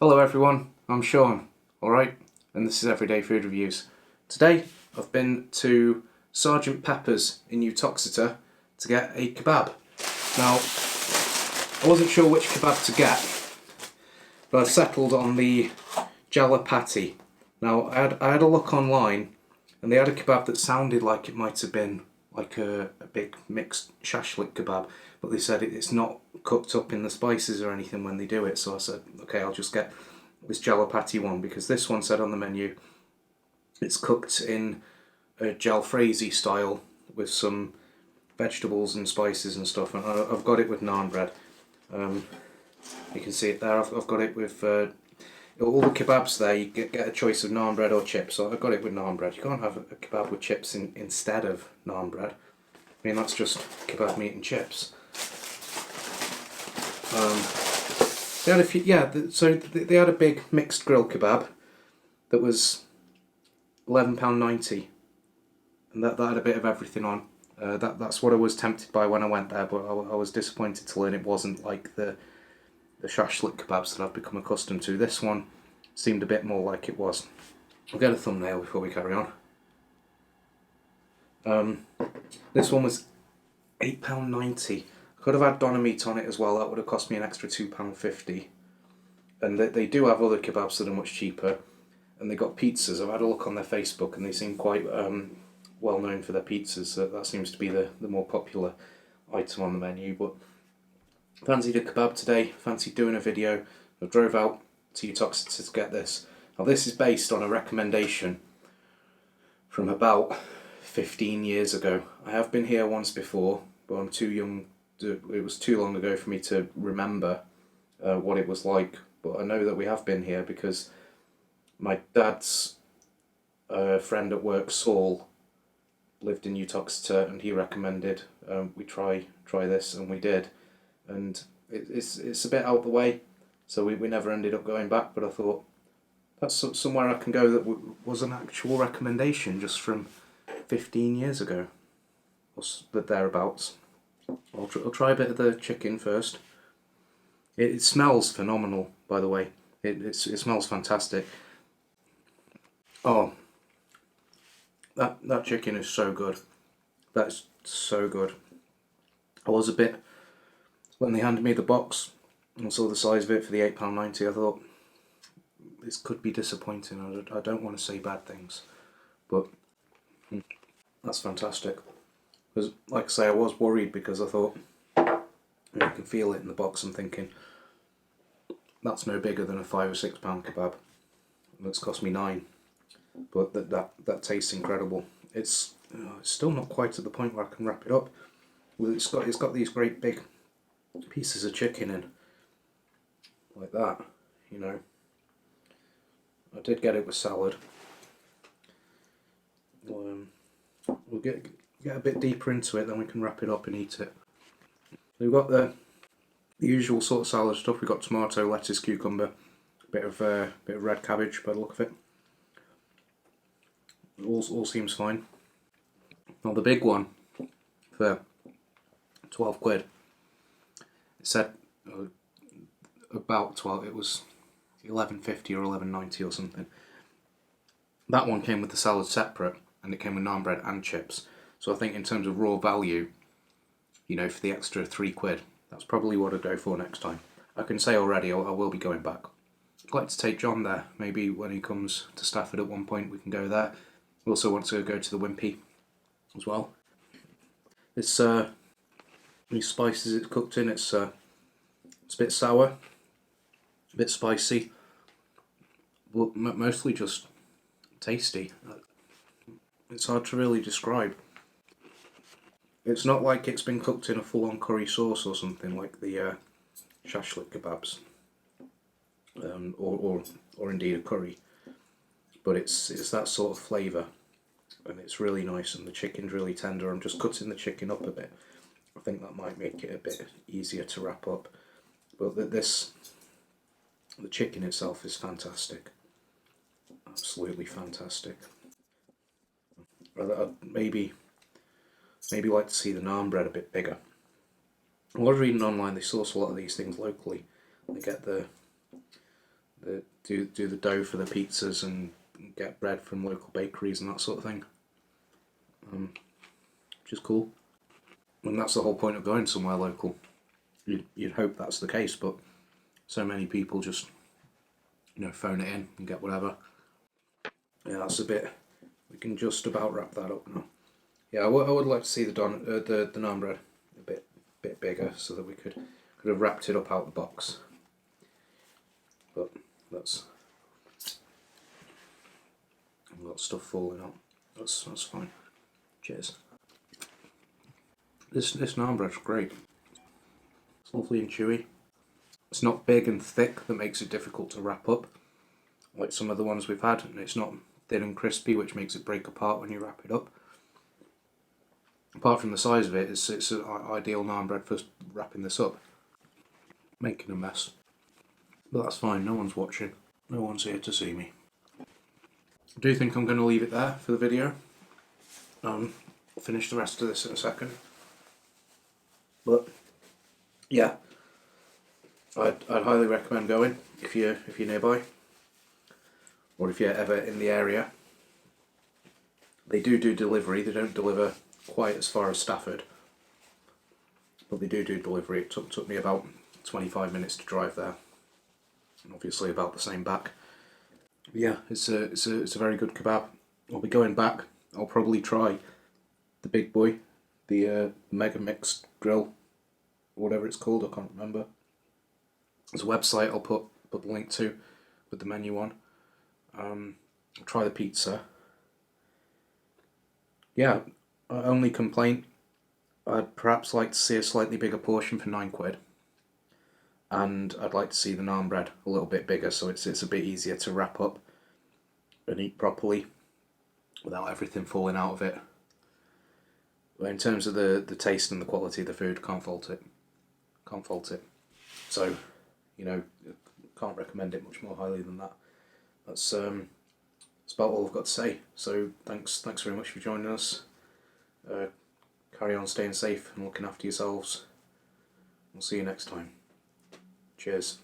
Hello everyone, I'm Sean, alright, and this is Everyday Food Reviews. Today I've been to Sergeant Pepper's in Uttoxeter to get a kebab. Now, I wasn't sure which kebab to get, but I settled on the JalaPati. Now, I had a look online, and they had a kebab that sounded like it might have been like a big mixed shashlik kebab, but they said it's not cooked up in the spices or anything when they do it, so I said, okay, I'll just get this JalaPati one, because this one said on the menu it's cooked in a Jalfrezi-style with some vegetables and spices and stuff, and I've got it with naan bread. You can see it there. I've got it with all the kebabs there. You get a choice of naan bread or chips, so I've got it with naan bread. You can't have a kebab with chips instead of naan bread. I mean, that's just kebab meat and chips. They had a few, so they had a big mixed grill kebab that was £11.90, and that had a bit of everything on. That's what I was tempted by when I went there, but I was disappointed to learn it wasn't like the shashlik kebabs that I've become accustomed to. This one seemed a bit more like it was. I'll get a thumbnail before we carry on. This one was £8.90. I could have had doner meat on it as well. That would have cost me an extra £2.50. And they do have other kebabs that are much cheaper. And they got pizzas. I've had a look on their Facebook, and they seem quite well known for their pizzas. So that seems to be the more popular item on the menu. But fancied a kebab today. Fancied doing a video. I drove out to Uttoxeter to get this. Now, this is based on a recommendation from about 15 years ago. I have been here once before, but I'm too young. It was too long ago for me to remember what it was like. But I know that we have been here because my dad's friend at work, Saul, lived in Uttoxeter, and he recommended we try this, and we did. And it's a bit out the way, so we never ended up going back. But I thought that's somewhere I can go that was an actual recommendation just from 15 years ago, or thereabouts. I'll try a bit of the chicken first. It smells phenomenal, by the way. It smells fantastic. Oh, that chicken is so good. That's so good. I was a bit, when they handed me the box and saw the size of it for the £8.90, I thought this could be disappointing. I don't want to say bad things, but that's fantastic. Because, like I say, I was worried because I thought, you can feel it in the box. I'm thinking that's no bigger than a £5 or £6 kebab, and it's cost me £9. But that tastes incredible. It's still not quite at the point where I can wrap it up. Well, it's got these great big pieces of chicken in, like that. You know, I did get it with salad. We'll get a bit deeper into it, then we can wrap it up and eat it. We've got the usual sort of salad stuff. We've got tomato, lettuce, cucumber, bit of red cabbage by the look of it. All seems fine. Now the big one for 12 quid. It said about 12. It was 11.50 or 11.90 or something. That one came with the salad separate, and it came with naan bread and chips. So I think in terms of raw value, you know, for the extra 3 quid, that's probably what I'd go for next time. I can say already I will be going back. I'd like to take John there. Maybe when he comes to Stafford at one point we can go there. I also want to go to the Wimpy as well. It's these spices it's cooked in, it's a bit sour, a bit spicy, but mostly just tasty. It's hard to really describe. It's not like it's been cooked in a full-on curry sauce or something like the shashlik kebabs, or indeed a curry. But it's that sort of flavour, and it's really nice, and the chicken's really tender. I'm just cutting the chicken up a bit. I think that might make it a bit easier to wrap up. But the chicken itself is fantastic. Absolutely fantastic. I'd maybe like to see the naan bread a bit bigger. I was reading online they source a lot of these things locally. They get the do the dough for the pizzas and get bread from local bakeries and that sort of thing, which is cool. And that's the whole point of going somewhere local. You'd hope that's the case, but so many people just, you know, phone it in and get whatever. Yeah, that's a bit. We can just about wrap that up now. Yeah, I would like to see the naan bread a bit bigger so that we could have wrapped it up out the box. But that's, I've got stuff falling out. That's fine. Cheers. This naan bread's great. It's lovely and chewy. It's not big and thick that makes it difficult to wrap up, like some of the ones we've had, and it's not thin and crispy, which makes it break apart when you wrap it up. Apart from the size of it, it's an ideal naan bread for wrapping this up. Making a mess. But that's fine, no one's watching. No one's here to see me. I do think I'm going to leave it there for the video. I'll finish the rest of this in a second. But yeah, I'd highly recommend going if you're nearby, or if you're ever in the area. They do delivery. They don't deliver quite as far as Stafford, but they do delivery. It took me about 25 minutes to drive there, and obviously about the same back. But yeah, it's a very good kebab. I'll be going back. I'll probably try the big boy, the mega mixed grill, or whatever it's called. I can't remember. There's a website I'll put the link to with the menu on. I'll try the pizza. Yeah, only complaint, I'd perhaps like to see a slightly bigger portion for £9. And I'd like to see the naan bread a little bit bigger so it's a bit easier to wrap up and eat properly without everything falling out of it. But in terms of the taste and the quality of the food, can't fault it. Can't fault it. So, you know, can't recommend it much more highly than that. That's about all I've got to say. So thanks very much for joining us. Carry on staying safe and looking after yourselves. We'll see you next time. Cheers.